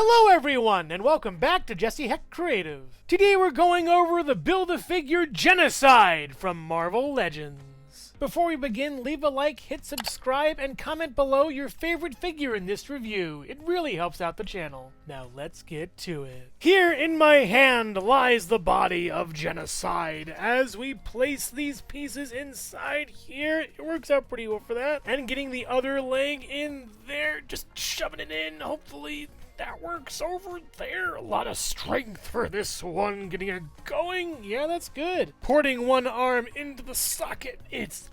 Hello everyone, and welcome back to Jesse Hecht Creative. Today we're going over the Build-A-Figure Genocide from Marvel Legends. Before we begin, leave a like, hit subscribe, and comment below your favorite figure in this review. It really helps out the channel. Now let's get to it. Here in my hand lies the body of Genocide. As we place these pieces inside here, it works out pretty well for that. And getting the other leg in there, just shoving it in, hopefully that works over there. A lot of strength for this one. Getting it going. Yeah, that's good. Porting one arm into the socket.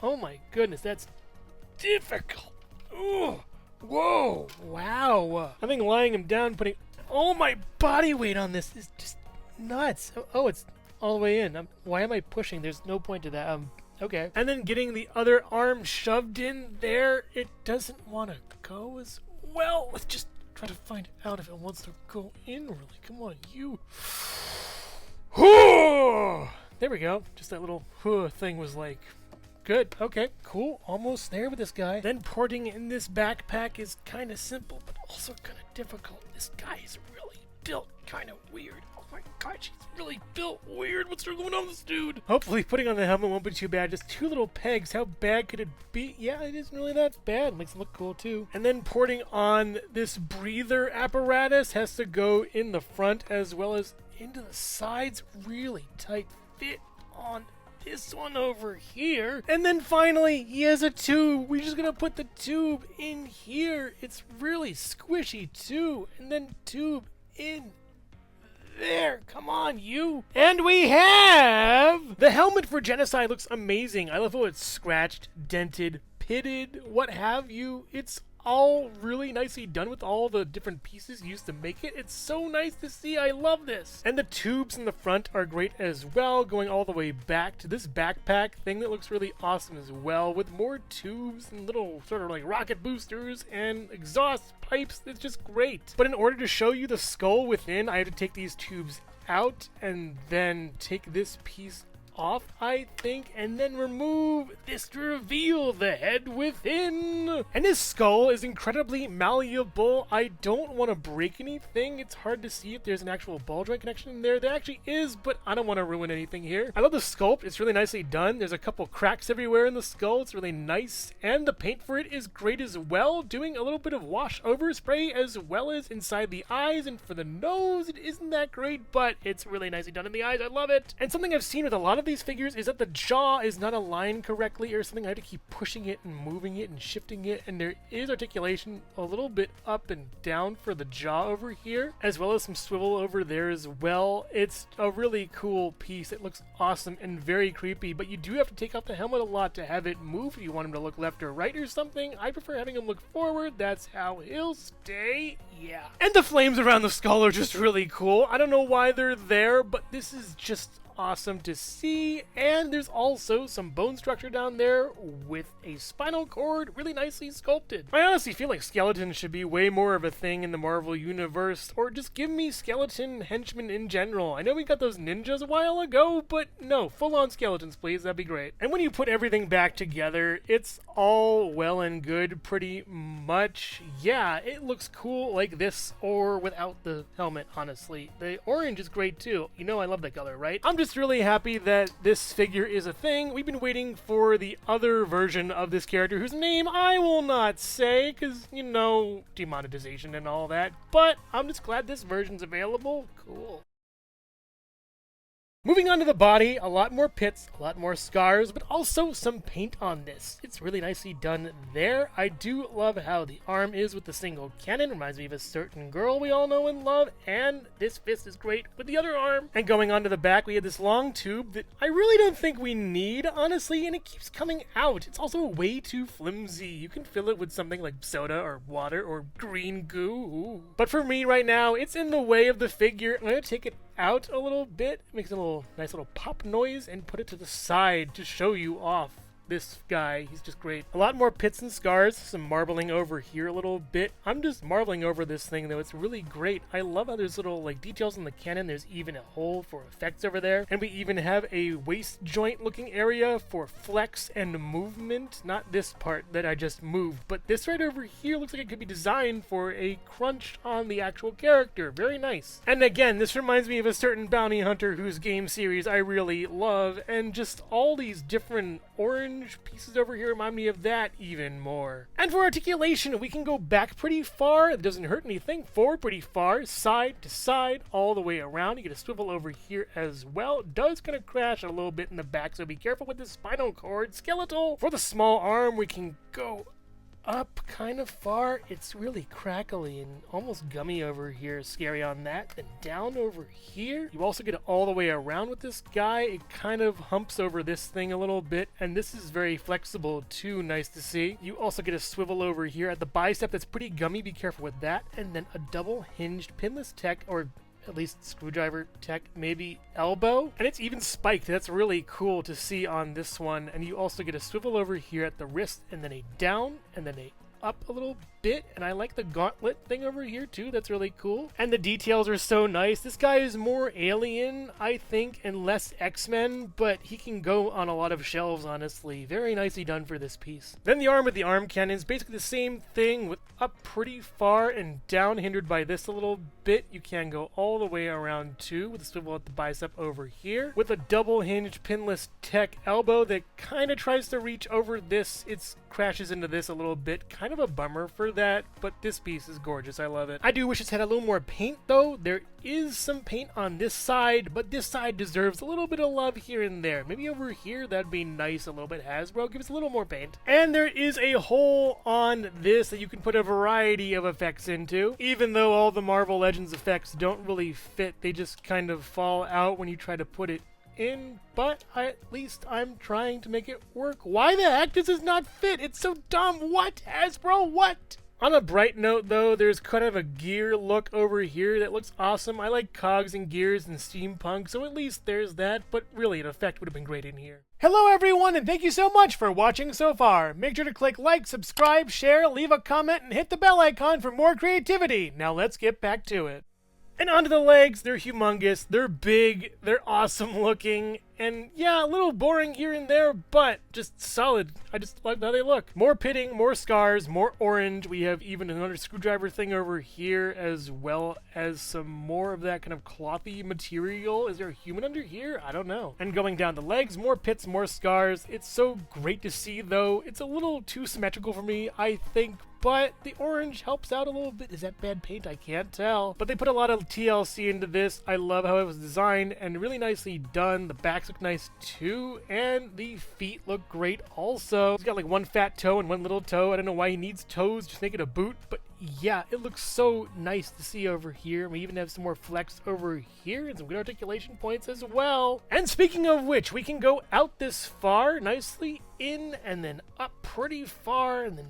Oh my goodness, that's difficult. Ooh. Whoa. Wow. I think lying him down, putting all my body weight on this is just nuts. Oh, it's all the way in. Why am I pushing? There's no point to that. Okay. And then getting the other arm shoved in there. It doesn't want to go as well. Let's just try to find out if it wants to go in really. Come on, you. There we go. Just that little thing was like, good. Okay, cool. Almost there with this guy. Then porting in this backpack is kind of simple, but also kind of difficult. This guy is really built kind of weird. Oh my gosh, he's really built weird. What's going on with this dude? Hopefully putting on the helmet won't be too bad. Just two little pegs. How bad could it be? Yeah, it isn't really that bad. Makes it look cool too. And then porting on this breather apparatus has to go in the front as well as into the sides. Really tight fit on this one over here. And then finally, he has a tube. We're just gonna put the tube in here. It's really squishy too. And then tube in there. Come on, you. And we have the helmet for Genocide. Looks amazing. I love how it's scratched, dented, pitted, what have you. It's all really nicely done with all the different pieces used to make it. It's so nice to see. I love this. And the tubes in the front are great as well, going all the way back to this backpack thing that looks really awesome as well, with more tubes and little sort of like rocket boosters and exhaust pipes. It's just great. But in order to show you the skull within, I have to take these tubes out and then take this piece off, I think, and then remove this to reveal the head within. And his skull is incredibly malleable. I don't want to break anything. It's hard to see if there's an actual ball joint connection in there. There actually is, but I don't want to ruin anything here. I love the sculpt. It's really nicely done. There's a couple cracks everywhere in the skull. It's really nice, and the paint for it is great as well, doing a little bit of wash over spray as well as inside the eyes. And for the nose, it isn't that great, but it's really nicely done in the eyes. I love it. And something I've seen with a lot of these figures is that the jaw is not aligned correctly or something. I have to keep pushing it and moving it and shifting it, and there is articulation a little bit up and down for the jaw over here, as well as some swivel over there as well. It's a really cool piece. It looks awesome and very creepy, but you do have to take off the helmet a lot to have it move if you want him to look left or right or something. I prefer having him look forward. That's how he'll stay. Yeah. And the flames around the skull are just really cool. I don't know why they're there, but this is just awesome to see. And there's also some bone structure down there with a spinal cord, really nicely sculpted. I honestly feel like skeletons should be way more of a thing in the Marvel universe, or just give me skeleton henchmen in general. I know we got those ninjas a while ago, but no, full-on skeletons please, that'd be great. And when you put everything back together, it's all well and good pretty much. Yeah, it looks cool like this or without the helmet, honestly. The orange is great too. You know I love that color, right? I'm just really happy that this figure is a thing. We've been waiting for the other version of this character whose name I will not say because, you know, demonetization and all that, but I'm just glad this version's available. Cool. Moving on to the body, a lot more pits, a lot more scars, but also some paint on this. It's really nicely done there. I do love how the arm is with the single cannon. Reminds me of a certain girl we all know and love, and this fist is great with the other arm. And going on to the back, we have this long tube that I really don't think we need, honestly, and it keeps coming out. It's also way too flimsy. You can fill it with something like soda or water or green goo. Ooh. But for me right now, it's in the way of the figure. I'm going to take it out a little bit. It makes a nice little pop noise and put it to the side to show you off this guy. He's just great. A lot more pits and scars, some marbling over here a little bit. I'm just marveling over this thing though. It's really great. I love how there's little like details in the cannon. There's even a hole for effects over there. And we even have a waist joint looking area for flex and movement. Not this part that I just moved, but this right over here looks like it could be designed for a crunch on the actual character. Very nice. And again, this reminds me of a certain bounty hunter whose game series I really love, and just all these different orange pieces over here remind me of that even more. And for articulation, we can go back pretty far. It doesn't hurt anything. Forward pretty far, side to side, all the way around. You get a swivel over here as well. It does kind of crash a little bit in the back, so be careful with the spinal cord. Skeletal. For the small arm, we can go up kind of far. It's really crackly and almost gummy over here. Scary on that. Then down over here. You also get it all the way around with this guy. It kind of humps over this thing a little bit, and this is very flexible too. Nice to see. You also get a swivel over here at the bicep. That's pretty gummy. Be careful with that. And then a double hinged pinless tech, or at least screwdriver tech, maybe elbow, and it's even spiked. That's really cool to see on this one. And you also get a swivel over here at the wrist, and then a down, and then a up a little bit. And I like the gauntlet thing over here too. That's really cool. And the details are so nice. This guy is more Alien, I think, and less X-Men, but he can go on a lot of shelves, honestly. Very nicely done for this piece. Then the arm with the arm cannon is basically the same thing, with up pretty far and down, hindered by this a little bit. You can go all the way around too, with a swivel at the bicep over here, with a double hinged pinless tech elbow that kind of tries to reach over this. It crashes into this a little bit. Kind of a bummer for that, but this piece is gorgeous. I love it. I do wish it's had a little more paint though. There is some paint on this side, but this side deserves a little bit of love here and there. Maybe over here that'd be nice a little bit. Hasbro, give us a little more paint. And there is a hole on this that you can put a variety of effects into. Even though all the Marvel Legends effects don't really fit, they just kind of fall out when you try to put it in, but at least I'm trying to make it work. Why the heck does this not fit? It's so dumb. What, Hasbro? What? On a bright note, though, there's kind of a gear look over here that looks awesome. I like cogs and gears and steampunk, so at least there's that, but really an effect would have been great in here. Hello, everyone, and thank you so much for watching so far. Make sure to click like, subscribe, share, leave a comment, and hit the bell icon for more creativity. Now let's get back to it. And onto the legs. They're humongous, they're big, they're awesome looking, and yeah, a little boring here and there, but just solid. I just like how they look. More pitting, more scars, more orange. We have even another screwdriver thing over here, as well as some more of that kind of clothy material. Is there a human under here? I don't know. And going down the legs, more pits, more scars. It's so great to see, though. It's a little too symmetrical for me, I think, but the orange helps out a little bit. Is that bad paint? I can't tell. But they put a lot of TLC into this. I love how it was designed and really nicely done. The backs look nice too, and the feet look great also. He's got like one fat toe and one little toe. I don't know why he needs toes, just make it a boot, but yeah, it looks so nice to see over here. We even have some more flex over here and some good articulation points as well. And speaking of which, we can go out this far, nicely in, and then up pretty far, and then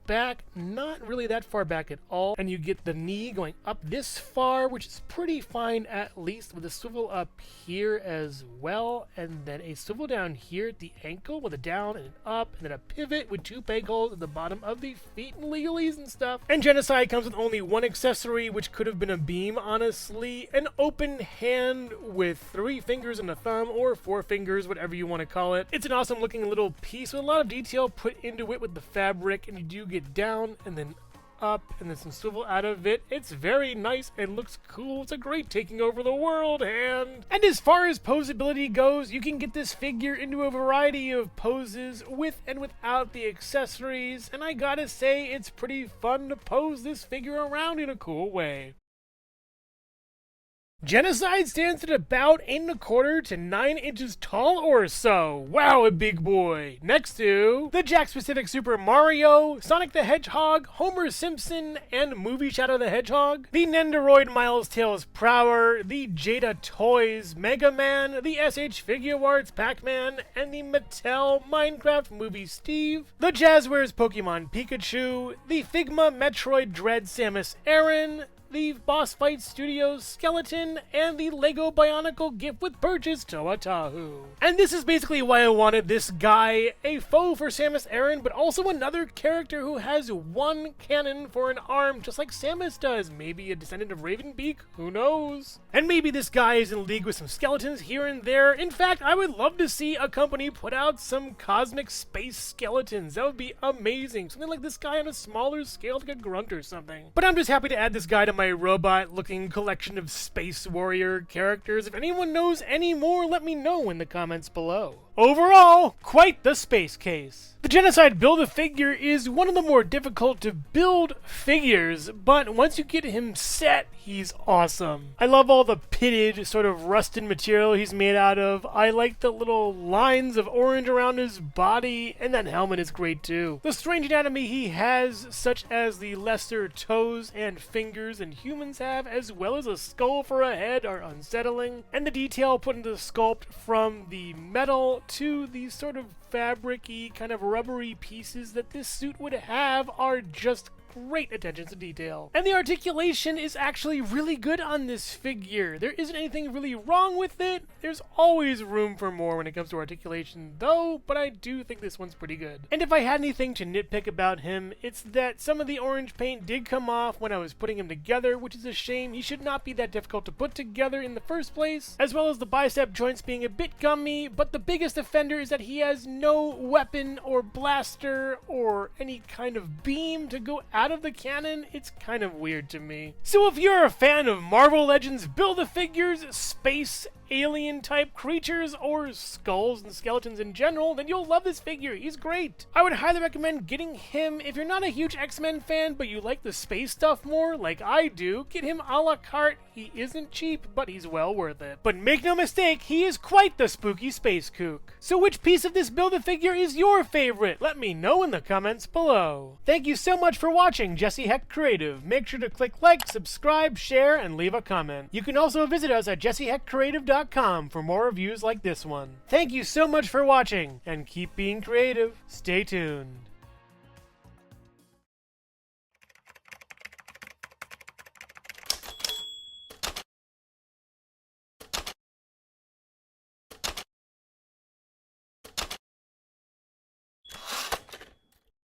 back, not really that far back at all. And you get the knee going up this far, which is pretty fine, at least, with a swivel up here as well, and then a swivel down here at the ankle with a down and an up, and then a pivot with two peg holes at the bottom of the feet and legalies and stuff. And Genocide comes with only one accessory, which could have been a beam, honestly. An open hand with 3 fingers and a thumb, or 4 fingers, whatever you want to call it. It's an awesome looking little piece with a lot of detail put into it with the fabric, and you do get down and then up and then some swivel out of it. It's very nice and looks cool. It's a great taking over the world hand. And as far as posability goes, you can get this figure into a variety of poses with and without the accessories, and I gotta say, it's pretty fun to pose this figure around in a cool way. Genocide stands at about 8¼ to 9 inches tall or so. Wow, a big boy. Next to the Jakks-Pacific Super Mario, Sonic the Hedgehog, Homer Simpson, and Movie Shadow the Hedgehog, the Nendoroid Miles Tails Prower, the Jada Toys Mega Man, the SH Figuarts Pac-Man, and the Mattel Minecraft Movie Steve, the Jazzwares Pokemon Pikachu, the Figma Metroid Dread Samus Aran, the Boss Fight Studios skeleton, and the Lego Bionicle gift with purchase Toa-Tahu. And this is basically why I wanted this guy, a foe for Samus Aran, but also another character who has one cannon for an arm, just like Samus does. Maybe a descendant of Ravenbeak? Who knows? And maybe this guy is in league with some skeletons here and there. In fact, I would love to see a company put out some cosmic space skeletons. That would be amazing. Something like this guy on a smaller scale, like a grunt or something. But I'm just happy to add this guy to my robot-looking collection of space warrior characters. If anyone knows any more, let me know in the comments below. Overall, quite the space case. The Genocide Build-A-Figure is one of the more difficult to build figures, but once you get him set, he's awesome. I love all the pitted, sort of rusted material he's made out of. I like the little lines of orange around his body, and that helmet is great too. The strange anatomy he has, such as the lesser toes and fingers than humans have, as well as a skull for a head, are unsettling. And the detail put into the sculpt, from the metal to these sort of fabric-y, kind of rubbery pieces that this suit would have, are just great attention to detail. And the articulation is actually really good on this figure. There isn't anything really wrong with it. There's always room for more when it comes to articulation though, but I do think this one's pretty good. And if I had anything to nitpick about him, it's that some of the orange paint did come off when I was putting him together, which is a shame. He should not be that difficult to put together in the first place, as well as the bicep joints being a bit gummy, but the biggest offender is that he has no weapon or blaster or any kind of beam to go out of the cannon. It's kind of weird to me. So if you're a fan of Marvel Legends Build-A-Figures, space alien type creatures, or skulls and skeletons in general, then you'll love this figure. He's great. I would highly recommend getting him. If you're not a huge X-Men fan but you like the space stuff more like I do, get him a la carte. He isn't cheap, but he's well worth it. But make no mistake, he is quite the spooky space kook. So which piece of this Build-A-Figure is your favorite? Let me know in the comments below. Thank you so much for watching Jesse Hecht Creative. Make sure to click like, subscribe, share, and leave a comment. You can also visit us at jessehechtcreative.com for more reviews like this one. Thank you so much for watching, and keep being creative. Stay tuned.